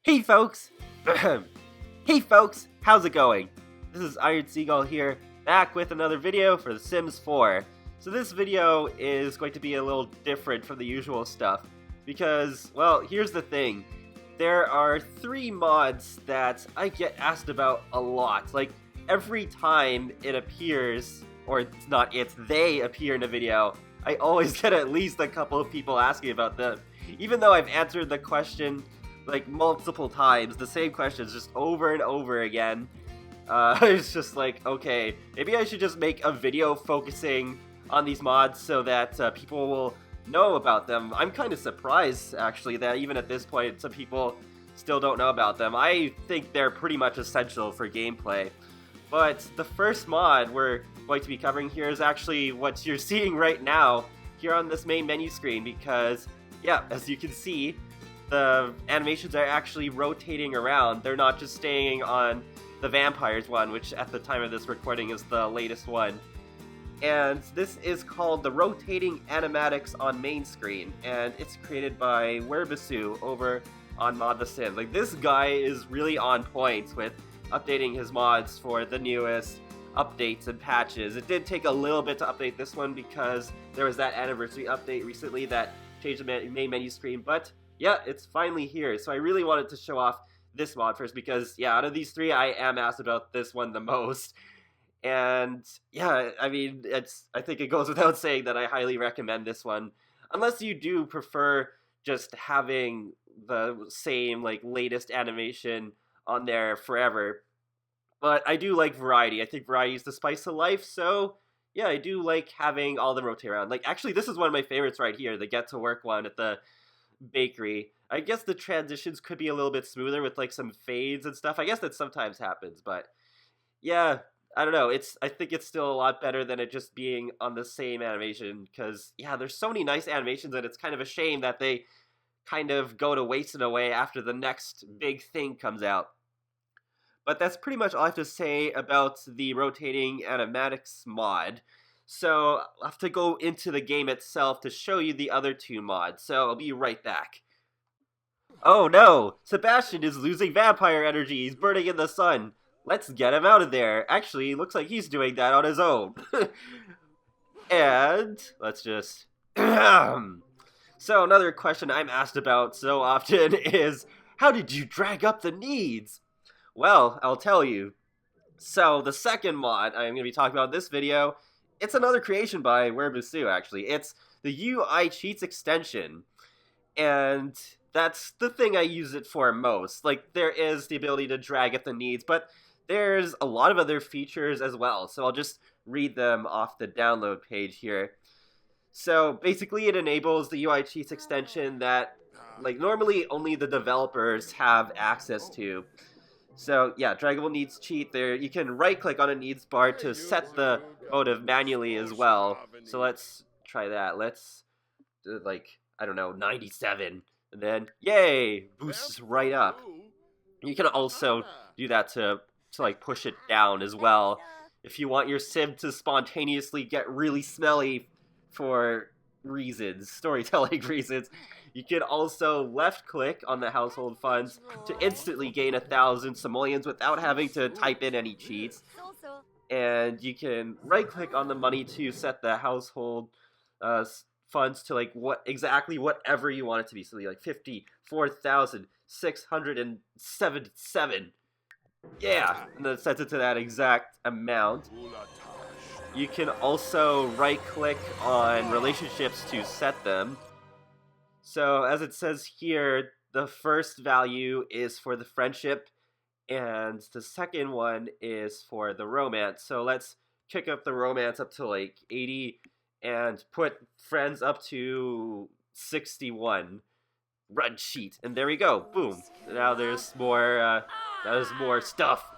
Hey folks! Hey folks, how's it going? This is Iron Seagull here, back with another video for The Sims 4. So this video is going to be a little different from the usual stuff, because, well, here's the thing. There are 3 mods that I get asked about a lot. Like, every time it appears, or it's not it, they appear in a video, I always get at least a couple of people asking about them. Even though I've answered the question like multiple times, the same questions just over and over again. It's just like, okay, maybe I should just make a video focusing on these mods so that people will know about them. I'm kind of surprised, actually, that even at this point, some people still don't know about them. I think they're pretty much essential for gameplay. But the first mod we're going to be covering here is actually what you're seeing right now here on this main menu screen, because, yeah, as you can see, the animations are actually rotating around. They're not just staying on the vampires one, which at the time of this recording is the latest one. And this is called the Rotating Animatics on Main Screen, and it's created by Werbisu over on Mod the Sim. Like, this guy is really on point with updating his mods for the newest updates and patches. It did take a little bit to update this one because there was that anniversary update recently that changed the main menu screen, but yeah, it's finally here. So I really wanted to show off this mod first because, yeah, out of these 3, I am asked about this one the most. And yeah, I mean, I think it goes without saying that I highly recommend this one. Unless you do prefer just having the same, like, latest animation on there forever. But I do like variety. I think variety is the spice of life, so yeah, I do like having all the rotate around. Like, actually, this is one of my favorites right here, the Get to Work one at the bakery. I guess the transitions could be a little bit smoother with like some fades and stuff. I guess that sometimes happens, but yeah, I don't know. I think it's still a lot better than it just being on the same animation, because yeah, there's so many nice animations and it's kind of a shame that they kind of go to waste in a way after the next big thing comes out. But that's pretty much all I have to say about the Rotating Animatics mod. So I'll have to go into the game itself to show you the other 2 mods, so I'll be right back. Oh no! Sebastian is losing vampire energy, he's burning in the sun! Let's get him out of there! Actually, looks like he's doing that on his own. And let's just... So another question I'm asked about so often is, how did you drag up the needs? Well, I'll tell you. So the second mod I'm going to be talking about in this video, it's another creation by Werbisu, actually. It's the UI Cheats extension, and that's the thing I use it for most. Like, there is the ability to drag at the needs, but there's a lot of other features as well, so I'll just read them off the download page here. So basically it enables the UI Cheats extension that, like, normally only the developers have access to. So yeah, draggable needs cheat there. You can right click on a needs bar to set the motive manually as well. So let's try that. Let's do, like, I don't know, 97. And then, yay, boosts right up. You can also do that to like push it down as well. If you want your sim to spontaneously get really smelly for reasons, storytelling reasons, you can also left-click on the household funds to instantly gain 1,000 simoleons without having to type in any cheats. And you can right-click on the money to set the household funds to like whatever you want it to be. So like 54,677. Yeah, and then set it to that exact amount. You can also right-click on relationships to set them. So, as it says here, the first value is for the friendship, and the second one is for the romance. So let's kick up the romance up to like 80, and put friends up to 61. Run cheat, and there we go. Boom. Now there's more stuff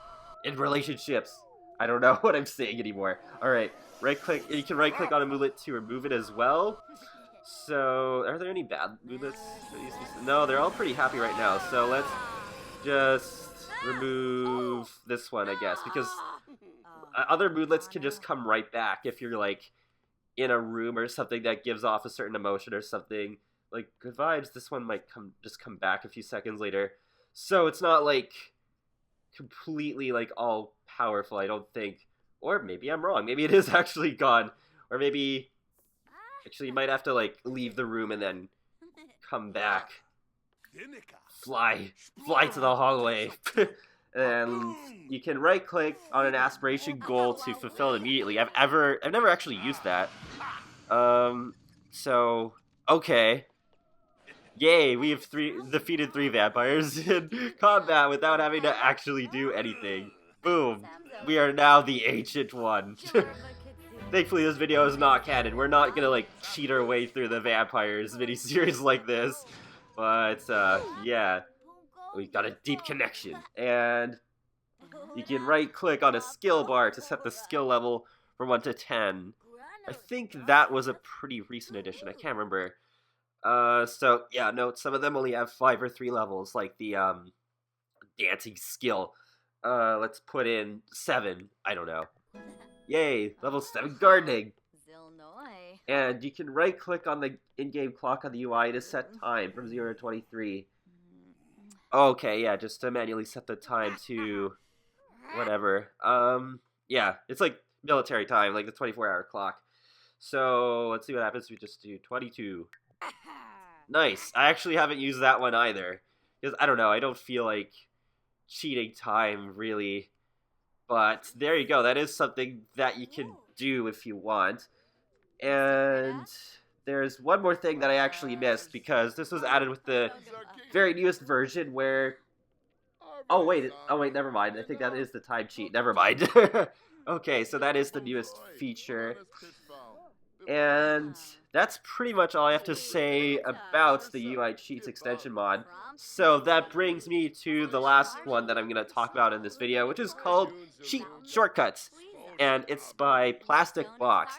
in relationships. I don't know what I'm saying anymore. Alright, right-click. You can right-click on a moodlet to remove it as well. So, are there any bad moodlets? No, they're all pretty happy right now. So let's just remove this one, I guess, because other moodlets can just come right back if you're like in a room or something that gives off a certain emotion or something. Like good vibes, this one might come back a few seconds later. So it's not like completely like all powerful, I don't think. Or maybe I'm wrong. Maybe it is actually gone. Or maybe actually you might have to like leave the room and then come back. Fly to the hallway. And you can right click on an aspiration goal to fulfill it immediately. I've never actually used that. So okay. Yay, we have defeated 3 vampires in combat without having to actually do anything. Boom. We are now the Ancient One. Thankfully, this video is not canon. We're not gonna, like, cheat our way through the vampires miniseries like this. But, yeah. We've got a deep connection. And you can right-click on a skill bar to set the skill level from 1 to 10. I think that was a pretty recent addition. I can't remember. So, yeah, note, some of them only have 5 or 3 levels, like the, dancing skill. Let's put in 7. I don't know. Yay, level 7 gardening. And you can right-click on the in-game clock on the UI to set time from 0 to 23. Okay, yeah, just to manually set the time to whatever. Yeah, it's like military time, like the 24-hour clock. So, let's see what happens if we just do 22. Nice. I actually haven't used that one either. Because, I don't know, I don't feel like cheating time, really. But, there you go. That is something that you can do if you want. And there's one more thing that I actually missed, because this was added with the very newest version where... Oh, wait, never mind. I think that is the time cheat. Never mind. Okay, so that is the newest feature. And that's pretty much all I have to say about the UI Cheats extension mod. So that brings me to the last one that I'm going to talk about in this video, which is called Cheat Shortcuts. And it's by Plastic Box.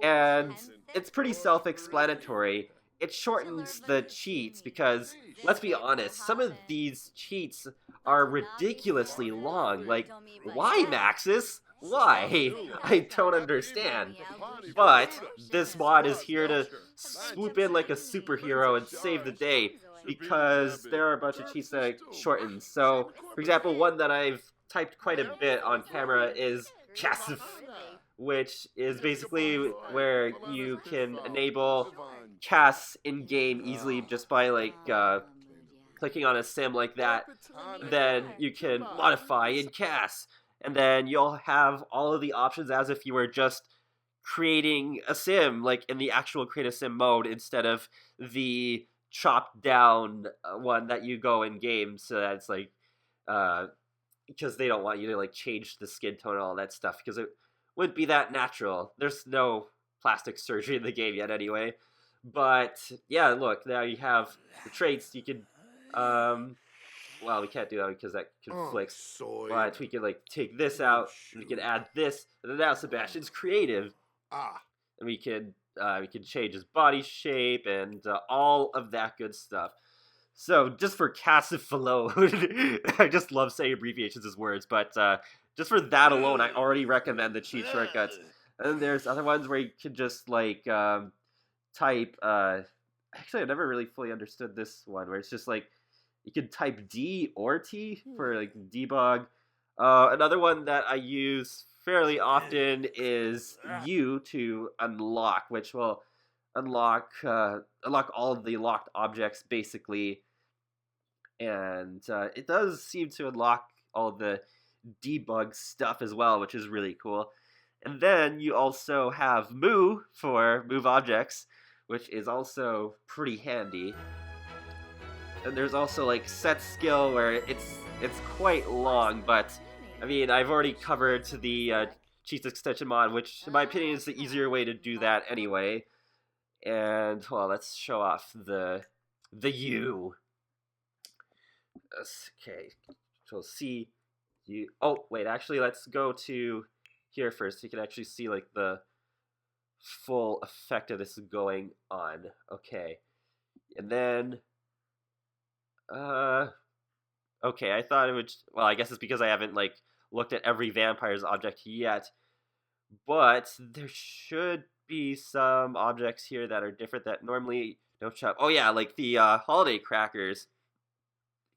And it's pretty self-explanatory. It shortens the cheats because, let's be honest, some of these cheats are ridiculously long. Like, why, Maxis? Why? I don't understand. But this mod is here to swoop in like a superhero and save the day, because there are a bunch of cheats that it shortens. So, for example, one that I've typed quite a bit on camera is Casif, which is basically where you can enable casts in-game easily just by like clicking on a sim like that. Then you can modify in cast, and then you'll have all of the options as if you were just creating a sim, like in the actual create a sim mode, instead of the chopped down one that you go in game. So that's like because they don't want you to like change the skin tone and all that stuff, because it wouldn't be that natural. There's no plastic surgery in the game yet anyway. But yeah, look, now you have the traits. You can well, we can't do that because that conflicts. But we can like take this out, and we can add this, and then now Sebastian's creative. And we can change his body shape and all of that good stuff. So just for Casif alone, I just love saying abbreviations as words, but just for that alone, I already recommend the cheat shortcuts. And then there's other ones where you can just like type. Actually, I never really fully understood this one, where it's just like you can type D or T for like debug. Another one that I use fairly often is U to unlock, which will unlock all of the locked objects basically, and it does seem to unlock all of the debug stuff as well, which is really cool. And then you also have Moo for move objects, which is also pretty handy. And there's also like set skill, where it's quite long, but I mean, I've already covered the Cheats extension mod, which in my opinion is the easier way to do that anyway. And well, let's show off the U. Okay, Control C. U. Oh wait, actually, let's go to here first, so you can actually see like the full effect of this going on. Okay, and then okay, I thought it would, well, I guess it's because I haven't like looked at every vampire's object yet, but there should be some objects here that are different that normally don't show up. Oh yeah, like the holiday crackers,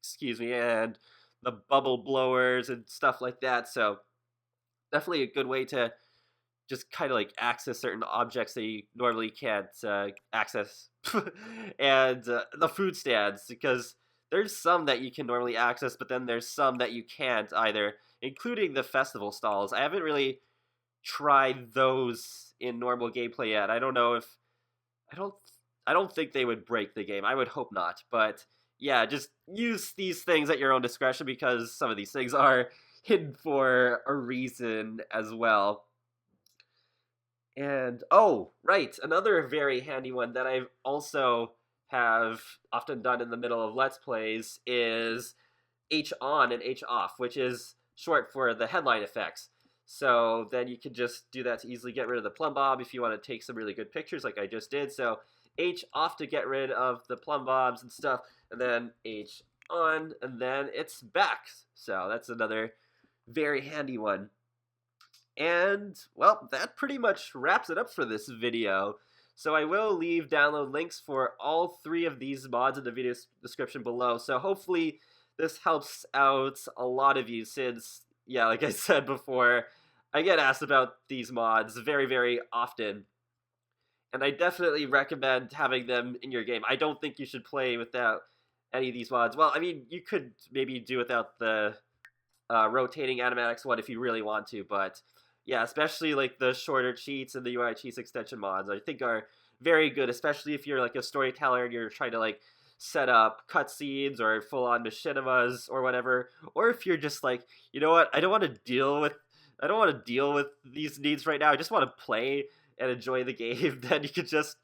excuse me, and the bubble blowers and stuff like that. So definitely a good way to just kind of like access certain objects that you normally can't access. And the food stands, because there's some that you can normally access, but then there's some that you can't either, including the festival stalls. I haven't really tried those in normal gameplay yet. I don't know if I don't I don't think they would break the game. I would hope not. But yeah, just use these things at your own discretion, because some of these things are hidden for a reason as well. And oh, right, another very handy one that I also have often done in the middle of Let's Plays is H on and H off, which is short for the headlight effects. So then you can just do that to easily get rid of the plumb bob if you want to take some really good pictures like I just did. So H off to get rid of the plumb bobs and stuff, and then H on, and then it's back. So that's another very handy one. And, well, that pretty much wraps it up for this video. So I will leave download links for all 3 of these mods in the video description below. So hopefully this helps out a lot of you, since, yeah, like I said before, I get asked about these mods very, very often. And I definitely recommend having them in your game. I don't think you should play without any of these mods. Well, I mean, you could maybe do without the rotating animatics one if you really want to, but yeah, especially like the shorter cheats and the UI cheats extension mods, I think are very good, especially if you're like a storyteller and you're trying to like set up cutscenes or full-on machinimas or whatever, or if you're just like, you know what, I don't want to deal with these needs right now. I just want to play and enjoy the game. Then you could just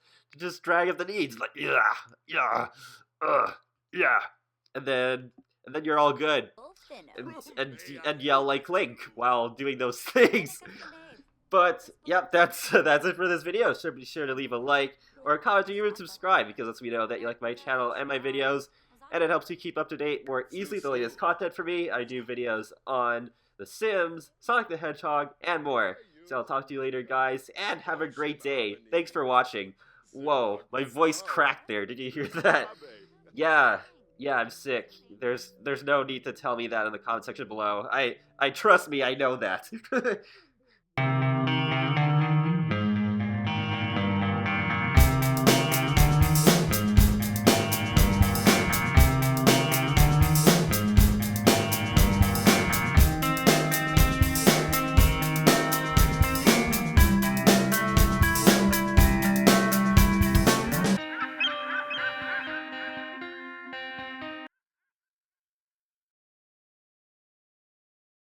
drag up the needs, like yeah, and then you're all good. And yell like Link while doing those things. But yep, that's it for this video. So be sure to leave a like or a comment, or even subscribe, because lets me know that you like my channel and my videos, and it helps you keep up to date more easily with the latest content for me. I do videos on The Sims, Sonic the Hedgehog, and more. So I'll talk to you later, guys, and have a great day. Thanks for watching. Whoa, my voice cracked there. Did you hear that? Yeah, I'm sick. There's no need to tell me that in the comment section below. I trust me, I know that.